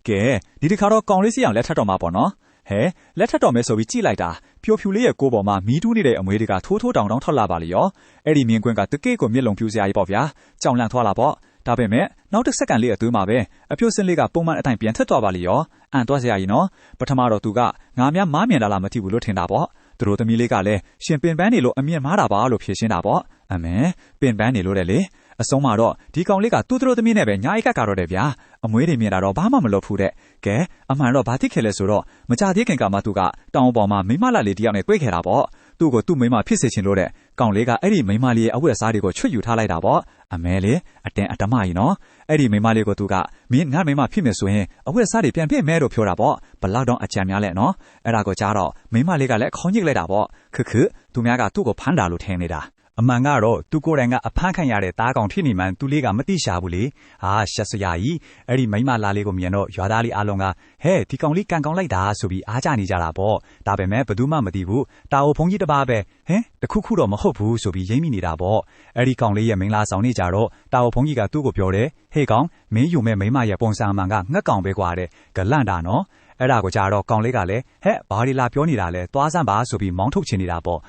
ကဲဒီတစ်ခါတော့ကောင်လေးစီအောင်လက်ထပ်တော့မှာပေါ့နော်ဟဲလက်ထပ်တော့မယ်ဆိုပြီးကြည့်လိုက်တာပျော်ဖြူလေးရဲ့ကိုယ်ပေါ်မှာမီးတူးနေတဲ့အမွေတွေကထိုးထိုးတောင်တောင်ထွက်လာပါလေရောအဲ့ဒီမြင်ကွင်းကတကိတ်ကိုမျက်လုံးပြူစရာကြီးပေါ့ဗျာကြောင်လန့်သွားလာပေါ့ဒါပေမဲ့နောက်တစ်စက္ကန့်လေးအတွင်းမှာပဲအဖြိုစင်းလေးကပုံမှန်အတိုင်းပြန်ထွက်သွားပါလေရောအန်သွားစရာကြီးနော်ပထမတော့သူကငါများမားမြင်လာလားမသိဘူးလို့ထင်တာပေါ့သူတို့သမီးလေးကလည်းရှင်ပင်ပန်းနေလို့အမြင်မားတာပါလို့ဖြေရှင်းတာပေါ့အမဲပင်ပန်းနေလို့တဲ့လေအဆုံးမှာတော့ဒီကောင်လေးကသူတို့သမီးနဲ့ပဲညာအိတ်ကကတော့တယ်ဗျာအမွေးတွေမြင်တာတော့ဘာမှမလုပ်ဘူးတဲ့ကဲအမှန်တော့ဘာသိခဲ့လဲဆိုတော့မကြသေးခင်ကမှသူကတောင်ပေါ်မှာမိမလာလေးတယောက်နဲ့တွေ့ခဲ့တာပေါ့သူ့ကိုသူ့မိမဖြစ်စေချင်လို့တဲ့ကောင်လေးကအဲ့ဒီမိမလေးရဲ့အဝတ်အစားတွေကိုချွတ်ယူထားလိုက်တာပေါ့အမဲလေအတင်းအဓမ္မကြီးနော်အဲ့ဒီမိမလေးကိုသူကမင်းငါမိမဖြစ်မယ်ဆိုရင်အဝတ်အစားတွေပြန်ပြည့်မဲလို့ပြောတာပေါ့ဘလောက်တော့အကြံများလဲနော်အဲ့ဒါကိုကြားတော့မိမလေးကလည်းခေါင်းညစ်လိုက်တာပေါ့ခသူများကသူ့ကိုဖမ်းတာလို့ထင်နေတာအမှန်ကတော့သူကိုယ်တိုင်ကအဖမ်းခံရတဲ့သားကောင်ဖြစ်နေမှန်းသူလေးကမသိရှာဘူးလေရှက်စရာကြီးအဲ့ဒီမိမလာလေးကိုမြင်တော့ရွာသားလေးအားလုံးကဟဲ့ဒီကောင်လေးကန်ကောင်လိုက်တာဆိုပြီးအားကြနေကြတာပေါ့ဒါပေမဲ့ဘယ်သူမှမသိဘူးတာအိုဖုန်းကြီးတစ်ပါးပဲဟင်တခုခုတော့မဟုတ်ဘူးဆိုပြီးရိမ့်မိနေတာပေါ့အဲ့ဒီကောင်လေးရဲ့မင်္ဂလာဆောင်နေကြတော့တာအိုဖုန်းကြီးကသူ့ကိုပြောတယ်ဟေးကောင်မင်းယူမဲ့မိမရဲ့ပုံစံအမှန်ကငှက်ကောင်ပဲကွာတဲ့ဂလန့်တာနော်အဲ့ဒါကိုကြားတော့ကောင်လေးကလည်းဟဲ့ဘာဒီလာပြောနေတာလဲသွားစမ်းပါဆိုပြီးမောင်းထုတ်ချင်နေတာပေါ့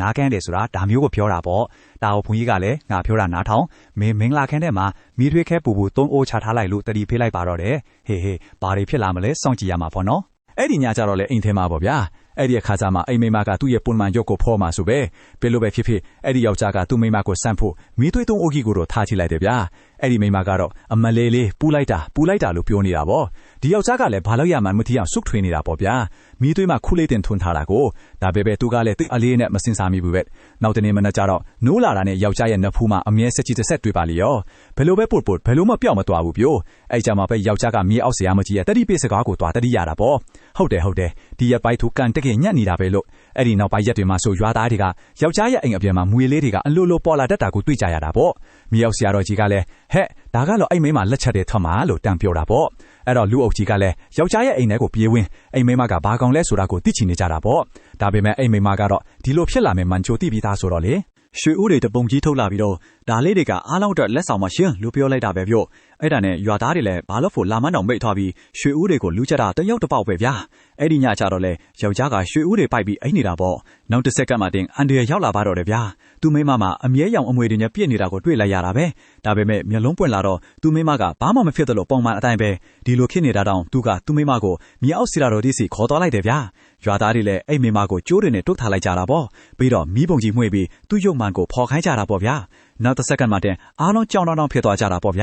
နားကန်းတယ်ဆိုတာဒါမျိုးကိုပြောတာပေါ့တာအိုဘုန်းကြီးကလည်းငါပြောတာနားထောင်မင်္ဂလာခန်းထဲမှာမိထွေးခဲပူသုံးအိုးချထားလိုက်လို့တတိဖေးလိုက်ပါတော့တယ်ဟေးဘာတွေဖြစ်လာမလဲစောင့်ကြည့်ရမှာပေါ့နော်အဲ့ဒီညကြတော့လေအိမ်ထဲမှာပေါ့ဗျာအဲ့ဒီအခါကျမှအိမ်မိမကသူ့ရဲ့ပုံမှန်ရုပ်ကိုဖော်မှာဆိုပဲဘယ်လိုပဲဖြစ်အဲ့ဒီယောက်ျားကသူ့မိမကိုစမ်းဖို့မိသွေးသုံးအိုးကြီးကိုတော့ထားချိလိုက်တယ်ဗျာအဲ့ဒီမိမကတော့အမလေးလေးပူလိုက်တာလို့ပြောနေတာပေါ့ဒီယောက်ျားကလည်းဘာလို့ရမှန်းမသိအောင်စုထွေးနေတာပေါ့ဗျာမိသွေးမှာခုလေးတင်ထွန်းထားတာကိုဒါပဲသူကလည်းတိတ်အလေးနဲ့မစင်စားမိဘူးပဲနောက်တနေ့မနက်ကျတော့နိုးလာတာနဲ့ယောက်ျားရဲ့နဖူးမှာအမြဲစက်ကြီးတစ်ဆက်တွေ့ပါလေရောဘယ်လိုပဲပုတ်ဘယ်လိုမှပြောင်းမသွားဘူးပြို့အဲ့ကြမှာပဲယောက်ျားကမြေအောက်ဆရာမကြီးရဲ့တတိပိစကားကိုတွားတတိရတာပေါ့ဟုတ်တယ်ဒီရက်ပိုင်းသူကန်တက်ခဲ့ညံ့နေတာပဲလို့အဲ့ဒီနောက်ပိုင်းရက်တွေမှာဆိုရွာသားတွေကယောက်ျားရဲ့အိမ်အပြင်မှာမွေလေးတွေကအလိုလိုပေါ်လာတတ်တာကိုတွေ့ကြရတာပေါ့မြေအောက်ဆရာတော်ကြီးကလည်းဟဲ့ဒါကတော့အိမ်မိမလက်ချက်တွေထွက်မှာလို့တန်ပြောတာပေါ့အဲ့တော့လူအုပ်ကြီးကလည်းယောက်ျားရဲ့အိမ်ထဲကိုပြေးဝင်အိမ်မိမကဘာကောင်လဲဆိုတာကိုသိချင်နေကြတာပေါ့ဒါပေမဲ့အိမ်မိမကတော့ဒီလိုဖြစ်လာမယ်မန်ချိုသိပြီးသားဆိုတော့လေရွှေဦးတွေတပုံကြီးထုတ်လာပြီးတော့ဒါလေးတွေကအားလုံးအတွက်လက်ဆောင်မရှင်လူပြောလိုက်တာပဲပြောအဲ့ဒါနဲ့ရွာသားတွေလည်းဘာလို့ဖို့လာမန်းတောင်မိတ်ထားပြီးရွှေဦးတွေကိုလူချက်တာတယောက်တစ်ပေါက်ပဲဗျာအဲ့ဒီညကြတော့လေယောက်ျားကရွှေဦးတွေပိုက်ပြီးအိမ်နေတာပေါ့နောက်တစ်စက္ကန့်မှတင်အန်ဒီရရောက်လာပါတော့တယ်ဗျာသူမိမမှာအမြဲရောင်အမွေတွေနဲ့ပြည့်နေတာကိုတွေ့လိုက်ရတာပဲဒါပေမဲ့မျက်လုံးပွင့်လာတော့သူမိမကဘာမှမဖြစ်သလိုပုံမှန်အတိုင်းပဲဒီလိုဖြစ်နေတာတောင်သူကသူမိမကိုမြေအောက်စီလာတော်ဒီစီခေါ်သွားလိုက်တယ်ဗျာရွာသားတွေလည်းအိမ်မိမကိုကြိုးတွေနဲ့တုတ်ထားလိုက်ကြတာပေါ့ပြီးတော့မီးပုံကြီးမှွေပြီးသူ့ရုပ်မှန်ကိုဖော်ခိုင်းကြတာပေါ့ဗျာနောက်တစ်စက္ကန့်မှတင်အားလုံးကြောင်တောင်ဖြစ်သွားကြတာပေါ့ဗျာ